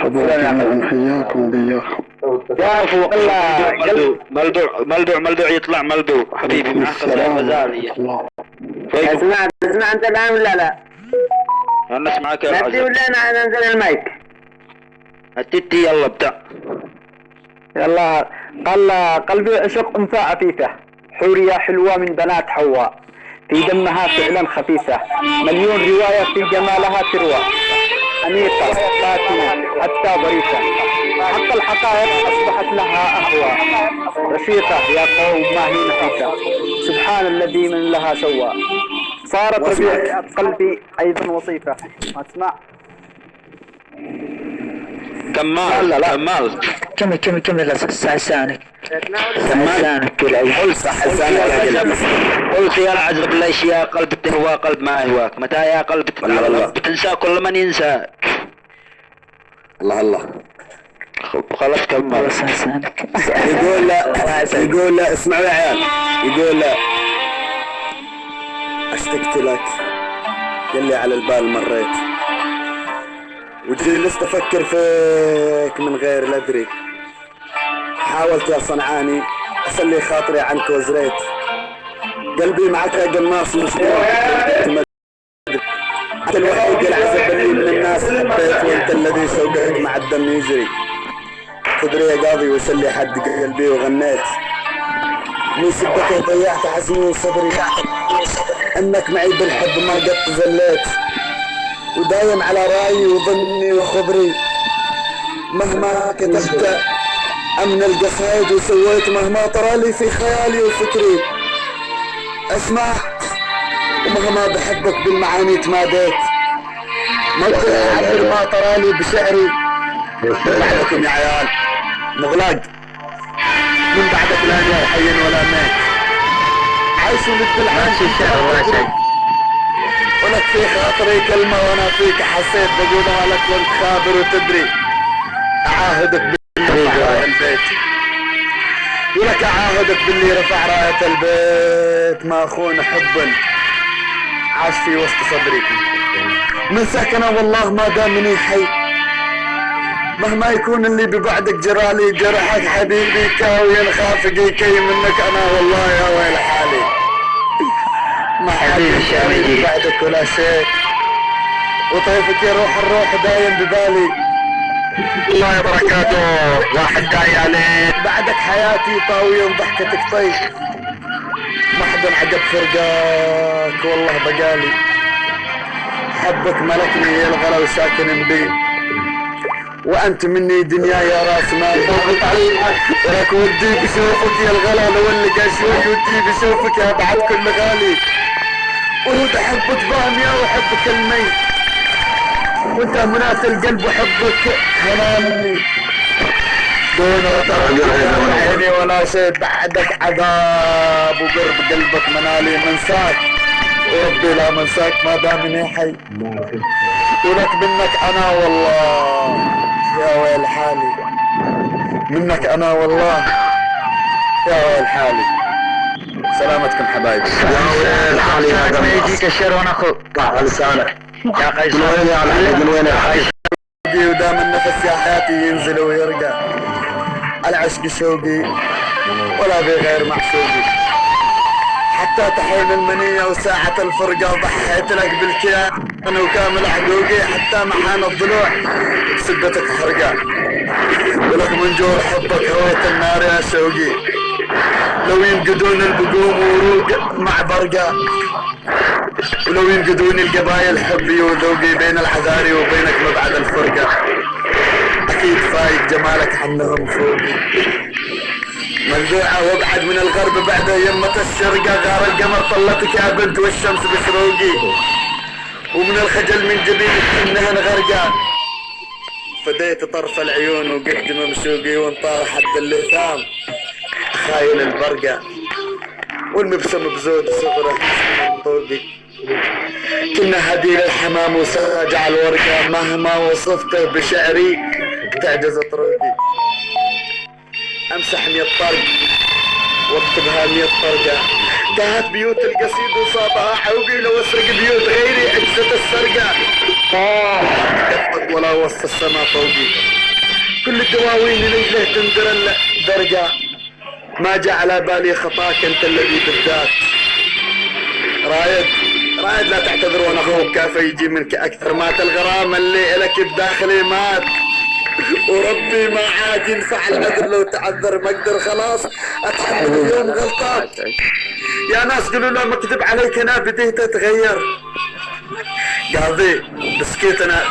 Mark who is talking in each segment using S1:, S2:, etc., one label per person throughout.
S1: مرحبا حياكم بياكم.
S2: تعرفوا ملدوع يطلع ملدوع حبيبي مع غزالية.
S3: اسمع انت الان ولا لا؟
S2: انا اسمعك يا
S3: العزيز. ولا انا انزل المايك؟
S2: التتي يلا ابدأ.
S3: يلا. قال قلبي عشق انثى عفيفة، حورية حلوة من بنات حواء، في دمها فعلا خفيفة، مليون رواية في جمالها تروى، أنيقة فاتنة حتى ظريفة، حق الحقائق أصبحت لها أهوى، رشيقة يا قوم ما هي نحيفة، سبحان الذي من لها سوى، صارت ربيع قلبي أيضا وصيفة. ما تسمع؟
S2: كمل لسانك.
S3: لسانك
S2: قل صح لسانك. قلت يا العذب ليش يا قلب تهوى قلب ما هواك، متى يا قلب تنسى كل من ينساك.
S1: الله
S2: خلاص كمل.
S1: يقول لا اسمعوا يا عيال، يقول لا اشتقت لك يلي على البال مريت، وجلست افكر فيك من غير لا ادري، حاولت يا صنعاني اسلي خاطري عنك وزريت، قلبي معك يا قناص مشغول، انت الوحيد العزب اللي من الناس حبيت، وانت الذي شوقك مع الدم يجري، خدري يا قاضي وسلي حد قلبي وغنيت، من سبته ضيعت حزين صدري، انك معي بالحب ما قد زليت، ودايم على رايي وظني وخبري، مهما كتبت امن القصايد وسويت، مهما طرى لي في خيالي وفكري اسمع، ومهما بحبك بالمعاني تماديت، ما اقدر اعبر ما طرى لي بشعري، من بعدكم يا عيال مغلاق، من بعدك لا انا حي ولا ميت، عايش ولد العاش الشعر ولك في خاطري كلمة وانا فيك حسيت بقولها لك وانت خابر وتدري، اعاهدك باللي رفع راية البيت، ولك اعاهدك باللي رفع راية البيت، ما اخون حب عاش في وسط صدري، من سكنه والله ما دامني حي، مهما يكون اللي ببعدك جرالي، جرحك حبيبي كاوي خافقي كي منك انا والله يا ويل حالي، ما حد يشاري بعدك ولا شيء، وطيفك يا روح الروح دايم ببالي،
S2: الله وبركاته واحد جاي عليك،
S1: بعدك حياتي طاوية وضحكتك طيف، ما حدا عقب فرقاك والله بقالي، حبك ملكني يا الغلا وساكن بي، وانت مني دنيا يا راس مال، ولك ودي بشوفك يا الغلا لو اللي شوي ودي بشوفك يا بعد كل غالي، ورود احبك بامية واحبك المي، وانت منات القلب وحبك هنا مني، دون عيني ولا شيء، بعدك عذاب وقرب قلبك منالي منساك، وربي لا منساك ما دامني حي، ولك منك انا والله يا ويل حالي، منك انا والله يا ويل حالي، سلامتكم حبايبي
S2: يا ويل حالي، ما يجيك الشر وانا قطع لسانك يا قيس، من وين يا الحي من وين يا قيس،
S1: ودام النفس يا حياتي ينزل ويرقى، العشق شوقي ولا بغير معشوقي، حتى تحين المنية وساعة الفرقة ضحيت لك بالكيان وكامل حقوقي، حتى محان الضلوع بسدتك حرقة، ولك من جور حبك هويت النار يا شوقي، لو ينقدون البقوم وروق مع برقة، ولو ينقدون القبايل حبي وذوقي، بين الحذاري وبينك مبعد الفرقة، اكيد فايق جمالك عنهم فوقي، ملذوعة وابعد من الغرب بعد يمة الشرقة، غار القمر طلتك يا بنت والشمس بشروقي، ومن الخجل من جبينك انهن غرقان، فديت طرف العيون وقدم مشوقي، وانطار حد اللثام خايل البرقة، والمبسم بزود صغره من طوقي، كنا هديل الحمام وساجع الورقة، مهما وصفته بشعري تعجز طرقي، امسح 100 طرق واكتبها 100 طرقة، انتهت بيوت القصيد وصابها حوقي لو اسرق بيوت غيري عجزة السرقة دفق ولا وسط السما فوقي كل الدواوين لجله تندر الدرجة ما جاء على بالي خطاك انت الذي بالذات رايد لا تعتذر وانا اخوك كيف يجي منك اكثر مات الغرام اللي لك بداخلي مات وربي ما عاد ينفع العذر لو تعذر ما اقدر خلاص اتحمل اليوم غلطات يا ناس قولوا له مكذب عليك انا بديت اتغير قاضي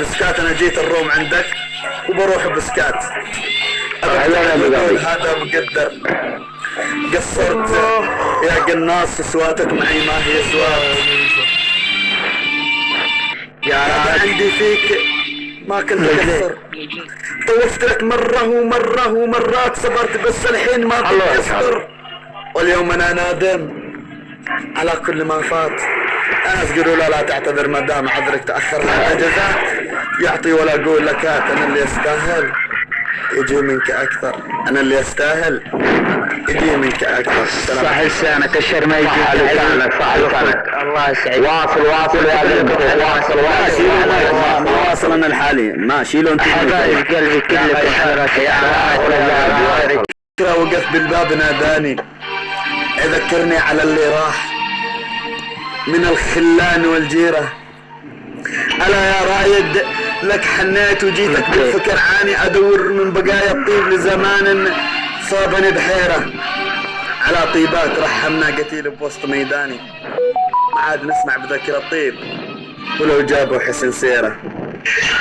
S1: بسكات انا جيت الروم عندك وبروح بسكات هذا مقدر قصرت يا قناص سواتك معي ما هي سوات يا عندي فيك ما كنت اقصر طوفت لك مرة ومرات صبرت بس الحين ما كنت اصبر واليوم انا نادم على كل ما فات الناس يقولوا لا تعتذر ما دام عذرك تاخر هذا جزاك يعطي ولا اقول لك انا اللي استاهل يجي منك اكثر انا اللي استاهل يجي منك اكثر
S2: صح لسانك الشر ما يجي على لسانك صح لسانك الله يسعدك واصل يا قلبي واصل
S1: ما واصل انا الحالي ما شيلوا انت
S2: حبايب قلبي كلكم حضرتك يا
S1: فكرة وقف بالباب ناداني يذكرني على اللي راح من الخلان والجيرة ألا يا رايد لك حنيت وجيتك بالفكر عاني أدور من بقايا الطيب لزمان صابني بحيرة على طيبات رحمنا قتيل بوسط ميداني ما عاد نسمع بذكر الطيب ولو جابوا حسن سيرة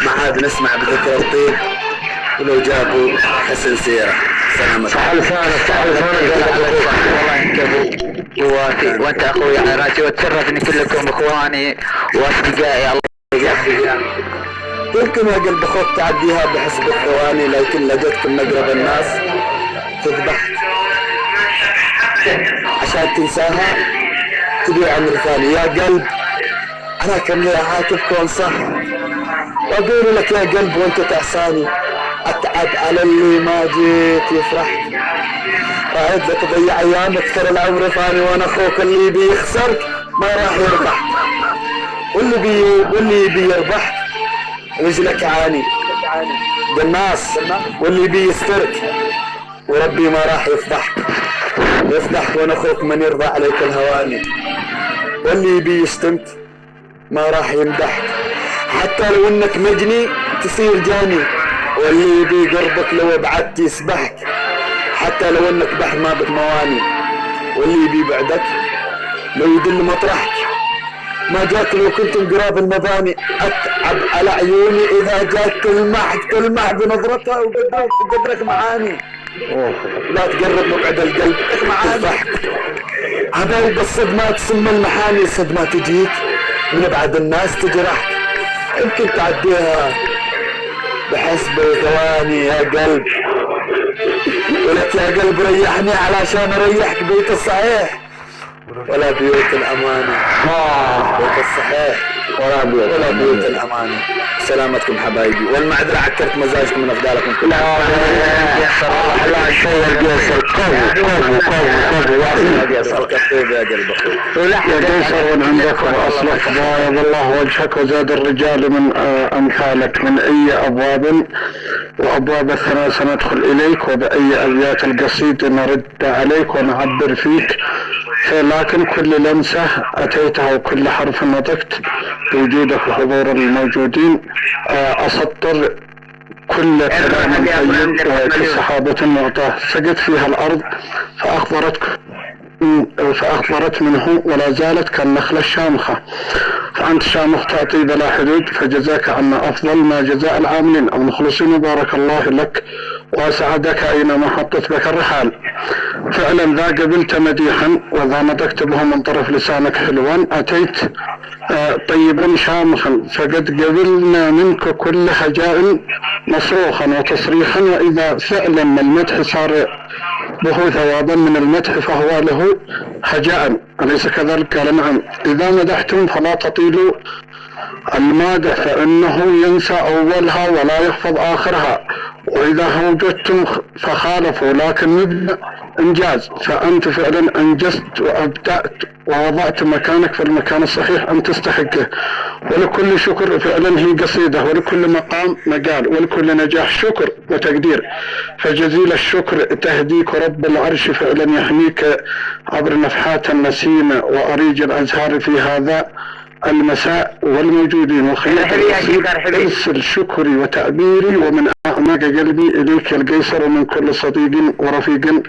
S1: ما عاد نسمع بذكر الطيب ولو جابوا حسن سيرة سلامة
S2: صح لسانك والله انت ابوي وانت اخوي على راسي وتشرفني كلكم اخواني واصدقائي الله يحفظك
S1: يمكن يا قلب اخوك تعديها بحسب الثواني لكن لقيتك من اقرب الناس تذبحك عشان تنساها تبيع عمر ثاني يا قلب انا كم عاتبك وانصح واقول لك يا قلب وانت تعساني اتعب على اللي ما جيت يفرح رايد لك تضيع ايام اكثر العمر ثاني وانا اخوك اللي بيخسرك ما راح يربح واللي بيربحك رجلك عاني بالناس واللي بيسترك وربي ما راح يفضحك وانا اخوك من يرضى عليك الهواني واللي بيشتمك ما راح يمدحك حتى لو انك مجني تصير جاني واللي بيقربك لو بعدت يسبحك حتى لو انك بحر ما بك مواني واللي بيبعدك لو يدل مطرحك ما جاك لو كنت قراب المباني اتعب على عيوني اذا جاك تلمح بنظرتها وقدرك معاني لا تقرب مبعد القلب تفضحك عبالي بالصدمات ثم المحاني الصدمة تجيك من بعد الناس تجرحك يمكن تعديها بحسب ثواني يا قلب ولك يا قلب ريحني علشان اريحك بيت الصحيح ولا بيوت الاماني بيت الصحيح ولا بيوت الاماني سلامتكم حبايبي والمعذرة عكرت مزاجكم من افضالكم كلها
S2: الله الشيء القيصر
S1: قوي يا قلب اخوي
S4: يا قيصر عندك واصلح بيض الله وجهك وزاد الرجال من امثالك من اي ابواب وابواب الثناء سندخل اليك وباي ابيات القصيد نرد عليك ونعبر فيك لكن كل لمسة أتيتها وكل حرف نطقت بوجودك وحضور الموجودين أسطر كل كلام طيب كسحابة معطاه سقت فيها الأرض فأخبرت منه ولا زالت كالنخلة الشامخة فأنت شامخ تعطي بلا حدود فجزاك عنا أفضل ما جزاء العاملين المخلصين بارك الله لك وأسعدك أينما حطت بك الرحال فعلا ذا قبلت مديحا وذا نطقت به من طرف لسانك حلوا أتيت طيبا شامخا فقد قبلنا منك كل هجاء مصروخا وتصريحا وإذا فعلا المدح صار به ثوابا من المدح فهو له هجاء أليس كذلك؟ قال نعم إذا مدحتم فلا تطيلوا المادح فإنه ينسى أولها ولا يحفظ آخرها وإذا وجدتم فخالفوا لكن مبنى إنجاز، فأنت فعلا أنجزت وأبدأت ووضعت مكانك في المكان الصحيح أن تستحقه. ولكل شكر فعلا هي قصيدة، ولكل مقام مقال، ولكل نجاح شكر وتقدير. فجزيل الشكر تهديك رب العرش فعلا يحميك عبر نفحات النسيم وأريج الأزهار في هذا المساء والموجودين. وخير شكري وتعبيري ومن أعماق قلبي إليك القيصر، ومن كل صديق ورفيق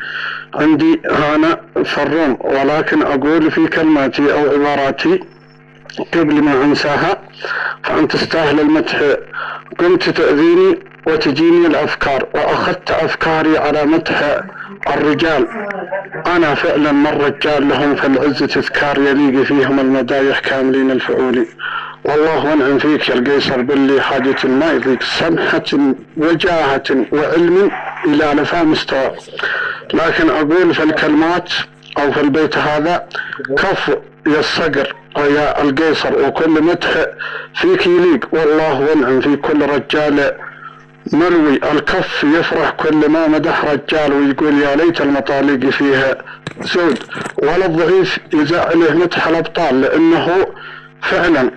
S4: عندي هانا فرون. ولكن أقول في كلماتي أو عباراتي قبل ما أنساها، فأنت تستاهل المدح. كنت تؤذيني وتجيني الأفكار، وأخذت أفكاري على مدح الرجال. أنا فعلا من رجال لهم في العز تذكار، يليق فيهم المدايح كاملين الفعول. والله ونعم فيك يا القيصر باللي حاجة ما يضيق، سمحة وجاهة وعلم إلى لفا مستوى. لكن أقول في الكلمات أو في البيت هذا كف يا الصقر يا القيصر، وكل مدح فيك يليق. والله ونعم في كل رجال مروي الكف يفرح كل ما مدح رجال، ويقول يا ليت المطالق فيها زود. ولا الضعيف يزعله مدح الأبطال، لأنه فعلا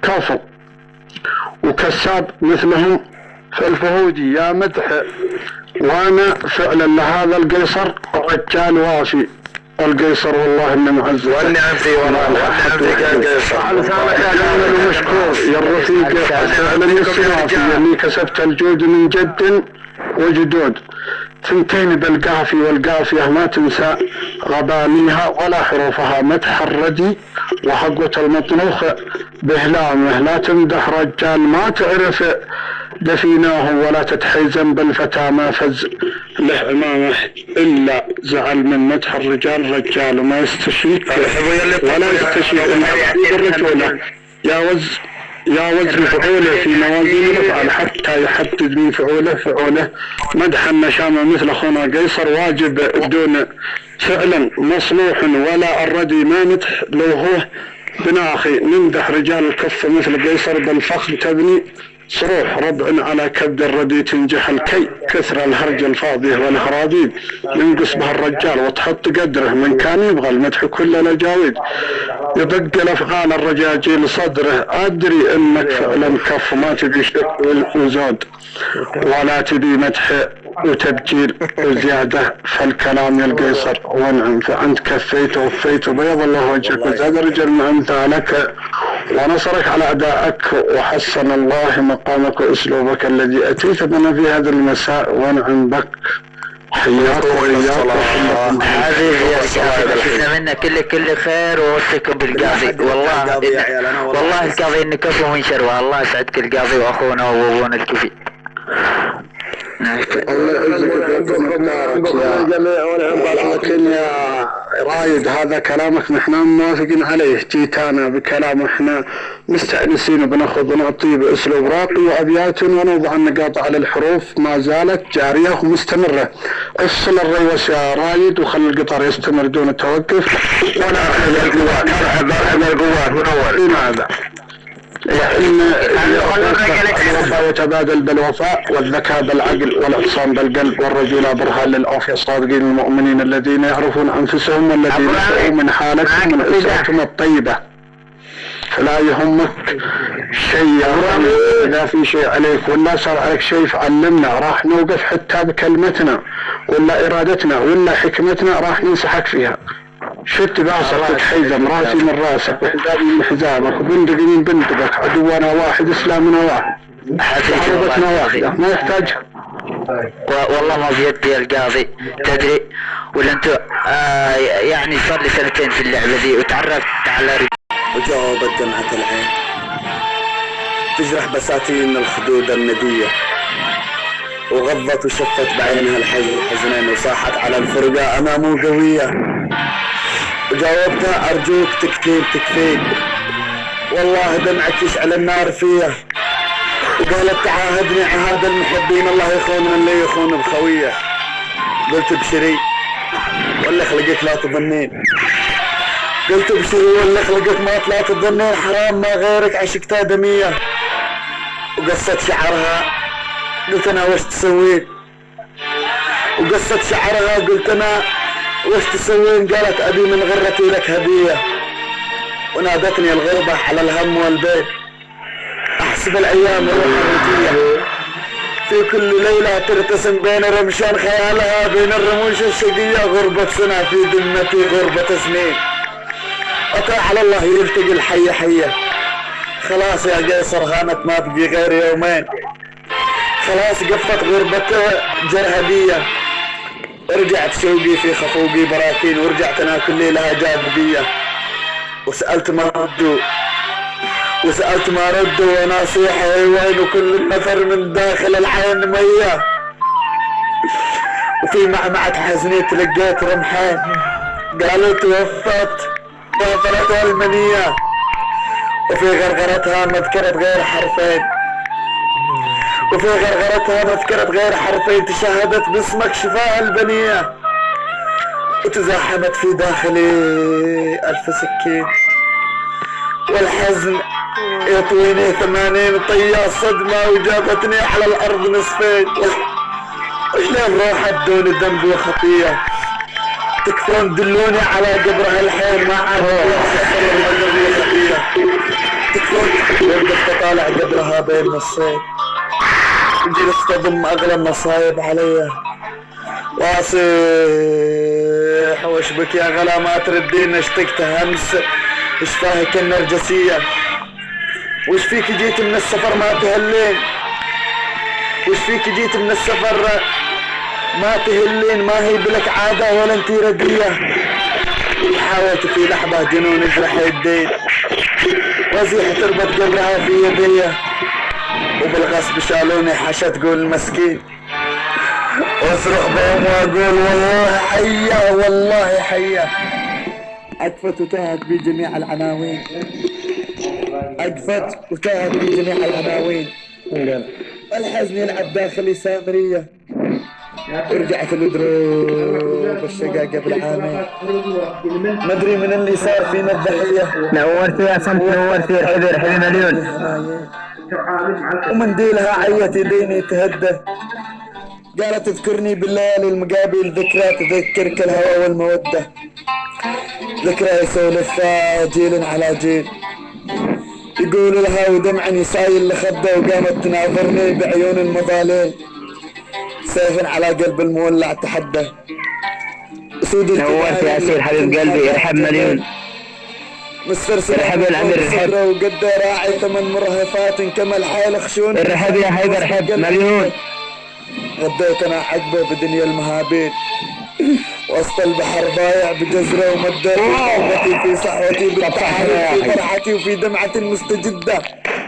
S4: كفو وكساب مثلهم في الفهودي يا مدح. وانا فعلا لهذا القيصر رجال وافي. القيصر والله انه معزز
S1: والنعم فيه والله يا قيصر.
S4: يا مشكور يا الرفيق فعلا الصوافي اللي كسبت الجود من جد وجدود. ثنتين بالقافي والقافية ما تنسى غبانيها ولا حروفها، مدح الردي وحقوة المطنوخ بهلامه. لا تمدح رجال ما تعرف دفيناه، ولا تتحيزن بالفتى ما فز له امامه إلا زعل من مدح الرجال. رجال وما يستشيك ولا يستشيك الرجولة يا وزن فعوله في موازين الافعال، حتى يحدد من فعوله. مدح النشامة مثل اخونا قيصر واجب دون فعلا مصلوح، ولا الردي ما مدح لو هو بناخي. نمدح رجال الكف مثل قيصر بالفخر تبني صروح، ربع على كبد الردي تنجح الكي. كثر الهرج الفاضي والهراديد ينقص به الرجال، وتحط قدره من كان يبغى المدح كل الاجاويد. يدق الافعال الرجاجيل صدره، ادري انك فعلا كف ما تبي شك وزاد، ولا تبي مدح وتبجيل وزياده. فالكلام يا القيصر ونعم، فانت كفيت ووفيت وبيض الله وجهك وزاد رجل من امثالك، ونصرك على اعدائك، وحسن الله مقامك واسلوبك الذي اتيت بنا في هذا المساء. ونعم بك، حياك وإياك.
S2: حبيبي يا شباب، شفنا منك كل خير، ووصيكم بالقاضي. والله القاضي انك كفو من شروه. الله يسعدك القاضي واخونا وابونا الكفي.
S4: لكن يا رايد هذا كلامك نحن موافقين عليه. جيت انا بكلام احنا مستأنسين وبناخذ ونعطيه باسلوب راقي وابيات، ونوضع النقاط على الحروف ما زالت جاريه ومستمره. افصل الريوس يا رايد وخلي القطار يستمر دون توقف. ولا مرحبا القوات منور. لماذا؟ لأن الوفاء يتبادل بالوفاء، والذكاء بالعقل، والإحسان بالقلب، والرجولة برهان للأوفياء الصادقين المؤمنين الذين يعرفون أنفسهم، والذين يسعوا من حالتهم من أسرتهم الطيبة. فلا يهمك شيء إذا في شيء عليك ولا صار عليك شيء فعلمنا، راح نوقف حتى بكلمتنا ولا إرادتنا ولا حكمتنا راح ننصحك فيها. شت بعصرك حيزم راسي من راسك، وحزامي من حزامك، وبندقي من بندقك. عدونا واحد، اسلامنا واحد، حربتنا واحدة، ما يحتاج.
S2: والله ما بيدي القاضي تدري، ولا انتو يعني صار لي سنتين في اللعبة دي، وتعرفت على
S1: وجاوبت دمعة العين تجرح بساتين الخدود الندية، وغضت وشفت بعينها الحزنين، وصاحت على الفرقة أنا مو قوية. وجاوبتها أرجوك تكفيك، والله دمعك يشعل النار فيه. وقالت تعاهدني عهد المحبين، الله يخون من اللي يخون بخويه. قلت بشري ولا خلقك لا تظنين، قلت بشري ولا خلقك ما لا تظنين، حرام ما غيرك عشقتها دمية. وقصت شعرها قلت انا وش تسوين؟ وقصت شعرها قلت انا وش تسوين؟ قالت ابي من غرتي لك هدية. ونادتني الغربة على الهم والبيت، احسب الايام روح الرجية، في كل ليلة ترتسم بين رمشان خيالها، بين الرموش الشقية غربة سنة في ذمتي غربة سنين. أطاع على الله يلتقي الحية حية، خلاص يا قيصر هانت ما تبقي غير يومين، خلاص قفت غربة جرهبية. رجعت شوقي في خفوقي براكين، ورجعت انا كل ليلة جاب هدية. وسألت ما ردوا وسألت ما ردوا ونصيحة وين، وكل النفر من داخل العين مية. وفي معمعة حزني تلقيت رمحين، قالوا توفت غفرت المنية. وفي غرغرتها ما ذكرت غير حرفين، وفي غرغرتها ما ذكرت غير حرفين، تشهدت باسمك شفاء البنية. وتزاحمت في داخلي ألف سكين، والحزن يطويني 80 طية صدمة، وجابتني على الأرض نصفين. وشلون روحت دون ذنب وخطية؟ تكفون دلوني على قبرها الحين، ما عرفت خطية. تكفون وقفت طالع قبرها بين نصين، جلست اضم اغلى النصايب علي، واصيح وش بك يا غلا ما تردين؟ اشتقت همس اشفاهك النرجسية. وش فيك جيت من السفر ما تهلين؟ وش فيك جيت من السفر ما تهلين؟ ما هي بلك عادة ولا انتي ردية. حاولت في لحظة جنون اجرح يدين، وزيح تربط قبرها في يديه، وبالغصب شالوني حشا تقول مسكين. واصرخ بهم واقول والله حية والله حية. أكفت وتاهت بجميع العناوين، أكفت وتاهت بجميع العناوين، والحزن يلعب داخلي سامرية. ورجعت الدروب الشقا قبل عامين، ما ادري من اللي صار فينا الضحية.
S3: نورت يا صمت، نورت يا رحبي مليون.
S1: ومنديلها عيت يديني تهدى، قالت اذكرني بالليالي المقابل، ذكرى تذكرك الهوى والمودة، ذكرى يسولفها جيل على جيل. يقول لها ودمع يسايل لخده، وقامت تناظرني بعيون المظاليل، سيف على قلب المولع تحدى.
S3: نورت يا أسير حبيب قلبي، ارحب مليون. ارحب يا الأمير، ارحب.
S1: وقد راعي 8 مرهفات كما الحيل خشون.
S3: ارحب يا حيدر، ارحب مليون.
S1: غديت انا عقبه بدنيا المهابيل، وسط البحر ضايع بجزره، ومديت قلبتي في صحوتي بالتحريك، في فرحتي وفي دمعة مستجدة.